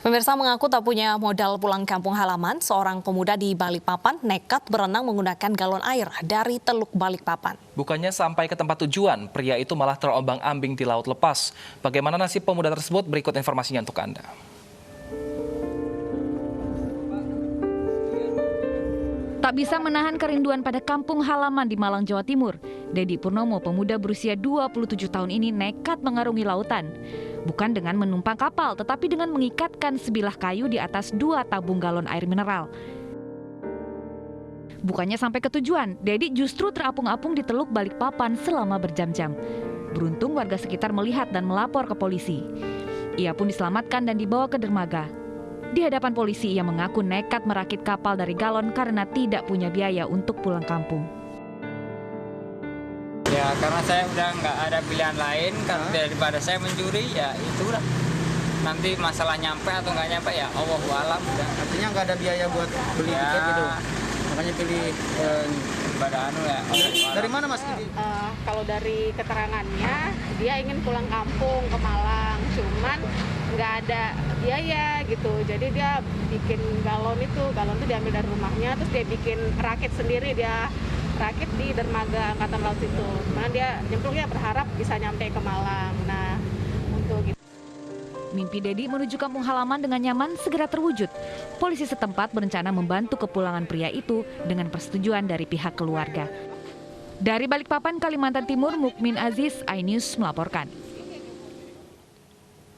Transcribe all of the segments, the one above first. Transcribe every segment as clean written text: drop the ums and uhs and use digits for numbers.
Pemirsa mengaku tak punya modal pulang kampung halaman, seorang pemuda di Balikpapan nekat berenang menggunakan galon air dari Teluk Balikpapan. Bukannya sampai ke tempat tujuan, pria itu malah terombang-ambing di laut lepas. Bagaimana nasib pemuda tersebut? Berikut informasinya untuk Anda. Tak bisa menahan kerinduan pada kampung halaman di Malang, Jawa Timur. Dedi Purnomo, pemuda berusia 27 tahun ini nekat mengarungi lautan. Bukan dengan menumpang kapal, tetapi dengan mengikatkan sebilah kayu di atas 2 tabung galon air mineral. Bukannya sampai ke tujuan, Dedi justru terapung-apung di Teluk Balikpapan selama berjam-jam. Beruntung warga sekitar melihat dan melapor ke polisi. Ia pun diselamatkan dan dibawa ke dermaga. Di hadapan polisi, ia mengaku nekat merakit kapal dari galon karena tidak punya biaya untuk pulang kampung. Ya karena saya udah nggak ada pilihan lain, karena daripada saya mencuri ya itulah. Nanti masalah nyampe atau nggak nyampe ya Allahu a'lam. Artinya nggak ada biaya buat beli tiket gitu, makanya pilih pada ya. dari mana Mas? Kalau dari keterangannya dia ingin pulang kampung ke Malang, cuman nggak ada biaya gitu, jadi dia bikin galon itu diambil dari rumahnya, terus dia bikin rakit sendiri, dia rakit di dermaga Angkatan Laut itu. Mana dia nyemplungnya berharap bisa nyampe ke Malang. Nah, untuk gitu. Mimpi Dedi menuju kampung halaman dengan nyaman segera terwujud. Polisi setempat berencana membantu kepulangan pria itu dengan persetujuan dari pihak keluarga. Dari Balikpapan, Kalimantan Timur, Mukmin Aziz, iNews melaporkan.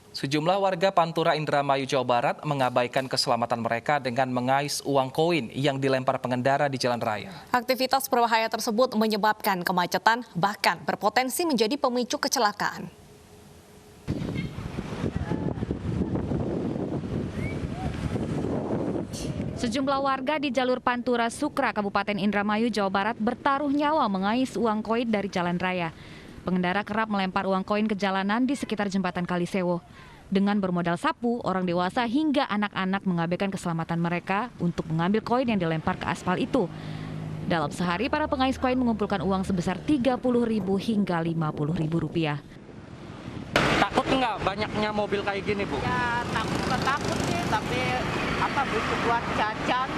Sejumlah warga Pantura Indramayu, Jawa Barat mengabaikan keselamatan mereka dengan mengais uang koin yang dilempar pengendara di jalan raya. Aktivitas berbahaya tersebut menyebabkan kemacetan, bahkan berpotensi menjadi pemicu kecelakaan. Sejumlah warga di jalur Pantura Sukra, Kabupaten Indramayu, Jawa Barat bertaruh nyawa mengais uang koin dari jalan raya. Pengendara kerap melempar uang koin ke jalanan di sekitar jembatan Kalisewo. Dengan bermodal sapu, orang dewasa hingga anak-anak mengabaikan keselamatan mereka untuk mengambil koin yang dilempar ke aspal itu. Dalam sehari, para pengais koin mengumpulkan uang sebesar Rp30.000 hingga Rp50.000. Takut nggak banyaknya mobil kayak gini, Bu? Ya takut sih, tapi butuh buat jajan.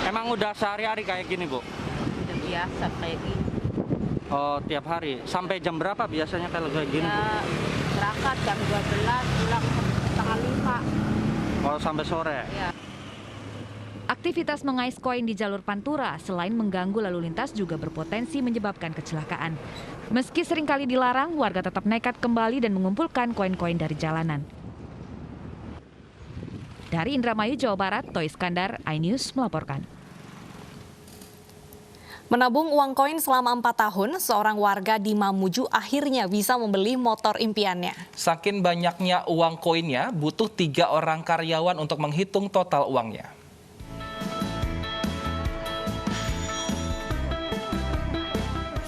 Emang udah sehari-hari kayak gini, Bu? Udah biasa kayak gini. Oh, tiap hari. Sampai jam berapa biasanya kalau kayak gini? Ya, berangkat jam 12, pulang setengah 5. Oh, sampai sore? Ya. Aktivitas mengais koin di jalur Pantura selain mengganggu lalu lintas juga berpotensi menyebabkan kecelakaan. Meski seringkali dilarang, warga tetap nekat kembali dan mengumpulkan koin-koin dari jalanan. Dari Indramayu, Jawa Barat, Toy Iskandar, iNews melaporkan. Menabung uang koin selama 4 tahun, seorang warga di Mamuju akhirnya bisa membeli motor impiannya. Saking banyaknya uang koinnya, butuh 3 orang karyawan untuk menghitung total uangnya.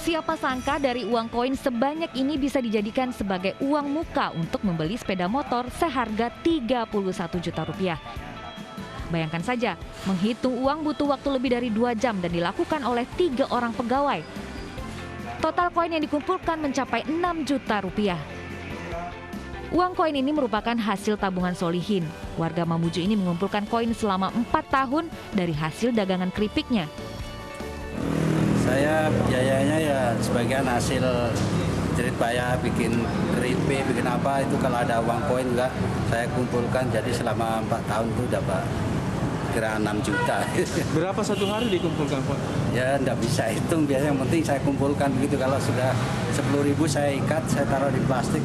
Siapa sangka dari uang koin sebanyak ini bisa dijadikan sebagai uang muka untuk membeli sepeda motor seharga Rp31 juta. Bayangkan saja, menghitung uang butuh waktu lebih dari 2 jam dan dilakukan oleh 3 orang pegawai. Total koin yang dikumpulkan mencapai Rp6 juta. Uang koin ini merupakan hasil tabungan Solihin. Warga Mamuju ini mengumpulkan koin selama 4 tahun dari hasil dagangan keripiknya. Saya biayanya ya sebagian hasil jerit payah, bikin keripik, bikin apa itu kalau ada uang koin juga saya kumpulkan, jadi selama 4 tahun itu dapat kira 6 juta. Berapa satu hari dikumpulkan, Pak? Ya enggak bisa hitung, biasanya yang penting saya kumpulkan begitu. Kalau sudah 10.000 saya ikat, saya taruh di plastik.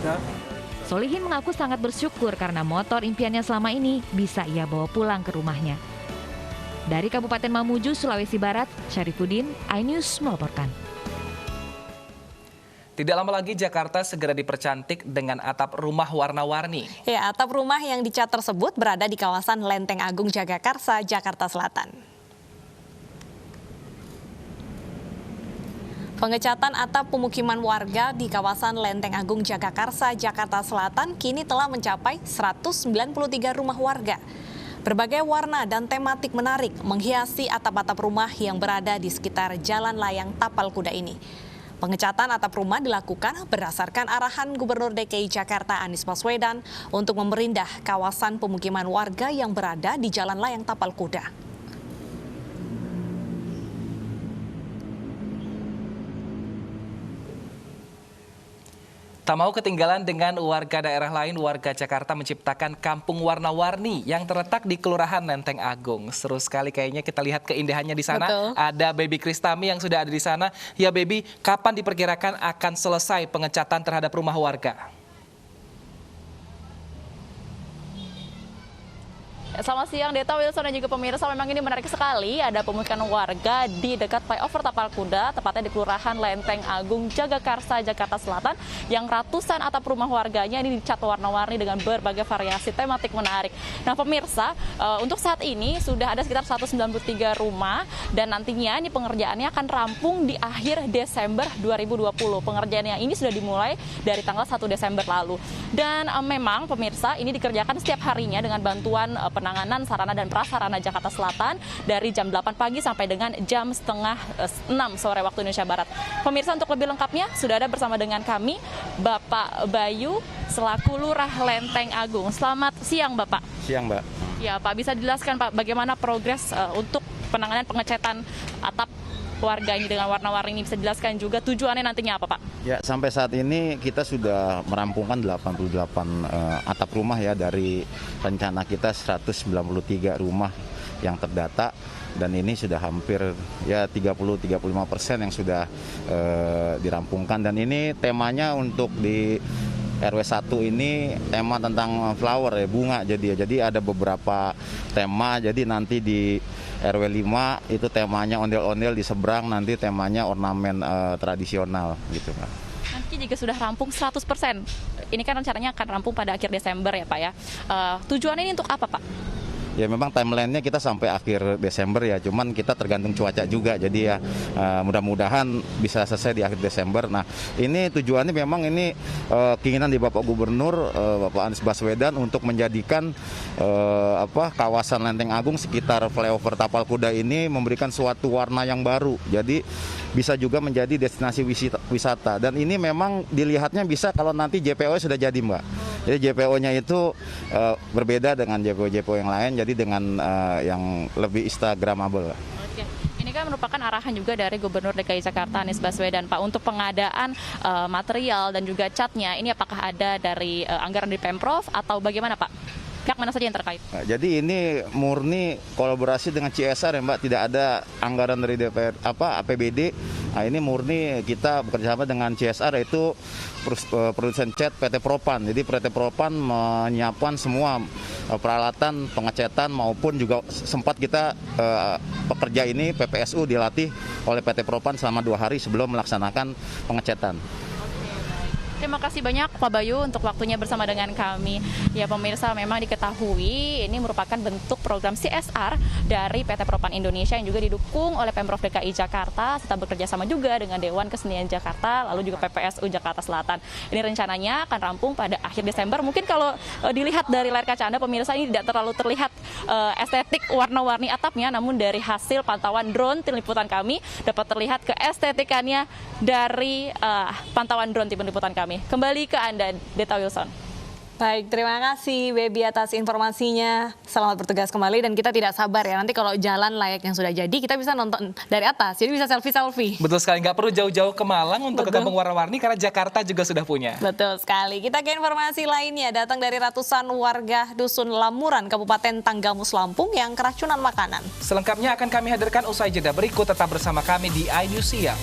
Solihin mengaku sangat bersyukur karena motor impiannya selama ini bisa ia bawa pulang ke rumahnya. Dari Kabupaten Mamuju, Sulawesi Barat, Syarifuddin, iNews melaporkan. Tidak lama lagi Jakarta segera dipercantik dengan atap rumah warna-warni. Ya, atap rumah yang dicat tersebut berada di kawasan Lenteng Agung Jagakarsa, Jakarta Selatan. Pengecatan atap pemukiman warga di kawasan Lenteng Agung Jagakarsa, Jakarta Selatan kini telah mencapai 193 rumah warga. Berbagai warna dan tematik menarik menghiasi atap-atap rumah yang berada di sekitar Jalan Layang Tapal Kuda ini. Pengecatan atap rumah dilakukan berdasarkan arahan Gubernur DKI Jakarta Anies Baswedan untuk memerindah kawasan pemukiman warga yang berada di Jalan Layang Tapal Kuda. Tak mau ketinggalan dengan warga daerah lain, warga Jakarta menciptakan kampung warna-warni yang terletak di Kelurahan Lenteng Agung. Seru sekali kayaknya, kita lihat keindahannya di sana. Betul. Ada Baby Kristami yang sudah ada di sana. Ya Baby, kapan diperkirakan akan selesai pengecatan terhadap rumah warga? Selamat siang Deta, Wilson dan juga pemirsa. Memang ini menarik sekali, ada pemukiman warga di dekat flyover Tapal Kuda, tepatnya di Kelurahan Lenteng Agung, Jagakarsa, Jakarta Selatan, yang ratusan atap rumah warganya ini dicat warna-warni dengan berbagai variasi tematik menarik. Nah pemirsa, untuk saat ini sudah ada sekitar 193 rumah dan nantinya ini pengerjaannya akan rampung di akhir Desember 2020. Pengerjaan yang ini sudah dimulai dari tanggal 1 Desember lalu. Dan memang pemirsa ini dikerjakan setiap harinya dengan bantuan penanganan sarana dan prasarana Jakarta Selatan dari jam 8 pagi sampai dengan jam setengah 6 sore waktu Indonesia Barat. Pemirsa, untuk lebih lengkapnya sudah ada bersama dengan kami Bapak Bayu selaku Lurah Lenteng Agung. Selamat siang Bapak. Siang Mbak. Ya Pak, bisa dijelaskan Pak bagaimana progres untuk penanganan pengecatan atap warga ini dengan warna-warni ini, bisa dijelaskan juga tujuannya nantinya apa Pak? Ya, sampai saat ini kita sudah merampungkan 88 atap rumah ya, dari rencana kita 193 rumah yang terdata, dan ini sudah hampir ya 30-35% yang sudah dirampungkan. Dan ini temanya untuk di RW 1 ini tema tentang flower ya, bunga. Jadi ada beberapa tema, jadi nanti di RW 5 itu temanya ondel-ondel, di seberang nanti temanya ornamen tradisional gitu Pak. Nanti juga sudah rampung 100%. Ini kan rencananya akan rampung pada akhir Desember ya Pak ya. Tujuan ini untuk apa Pak? Ya memang timeline-nya kita sampai akhir Desember ya, cuman kita tergantung cuaca juga, jadi ya mudah-mudahan bisa selesai di akhir Desember. Nah ini tujuannya memang ini keinginan di Bapak Gubernur Bapak Anies Baswedan untuk menjadikan kawasan Lenteng Agung sekitar flyover Tapal Kuda ini memberikan suatu warna yang baru, jadi bisa juga menjadi destinasi wisata. Dan ini memang dilihatnya bisa kalau nanti JPO sudah jadi Mbak. Jadi JPO-nya itu berbeda dengan JPO-JPO yang lain, jadi dengan yang lebih instagramable. Oke. Ini kan merupakan arahan juga dari Gubernur DKI Jakarta Anies Baswedan Pak untuk pengadaan material dan juga catnya. Ini apakah ada dari anggaran di Pemprov atau bagaimana Pak? Pihak mana saja yang terkait? Nah, jadi ini murni kolaborasi dengan CSR ya Mbak, tidak ada anggaran dari DPR APBD. Nah, ini murni kita bekerjasama dengan CSR, yaitu produsen cat PT Propan. Jadi PT Propan menyiapkan semua peralatan pengecatan maupun juga sempat kita pekerja ini PPSU dilatih oleh PT Propan selama 2 hari sebelum melaksanakan pengecatan. Terima kasih banyak Pak Bayu untuk waktunya bersama dengan kami. Ya pemirsa, memang diketahui ini merupakan bentuk program CSR dari PT Propan Indonesia yang juga didukung oleh Pemprov DKI Jakarta serta bekerja sama juga dengan Dewan Kesenian Jakarta lalu juga PPSU Jakarta Selatan. Ini rencananya akan rampung pada akhir Desember. Mungkin kalau dilihat dari layar kaca Anda pemirsa, ini tidak terlalu terlihat estetik warna-warni atapnya, namun dari hasil pantauan drone tim liputan kami dapat terlihat keestetikannya dari pantauan drone tim liputan kami. Kembali ke Anda, Deta Wilson. Baik, terima kasih Baby atas informasinya. Selamat bertugas kembali dan kita tidak sabar ya. Nanti kalau jalan layak yang sudah jadi, kita bisa nonton dari atas. Jadi bisa selfie-selfie. Betul sekali, nggak perlu jauh-jauh ke Malang untuk ke kampung warna-warni karena Jakarta juga sudah punya. Betul sekali. Kita ke informasi lainnya, datang dari ratusan warga Dusun Lamuran, Kabupaten Tanggamus, Lampung yang keracunan makanan. Selengkapnya akan kami hadirkan usai jeda berikut, tetap bersama kami di iNews Siang.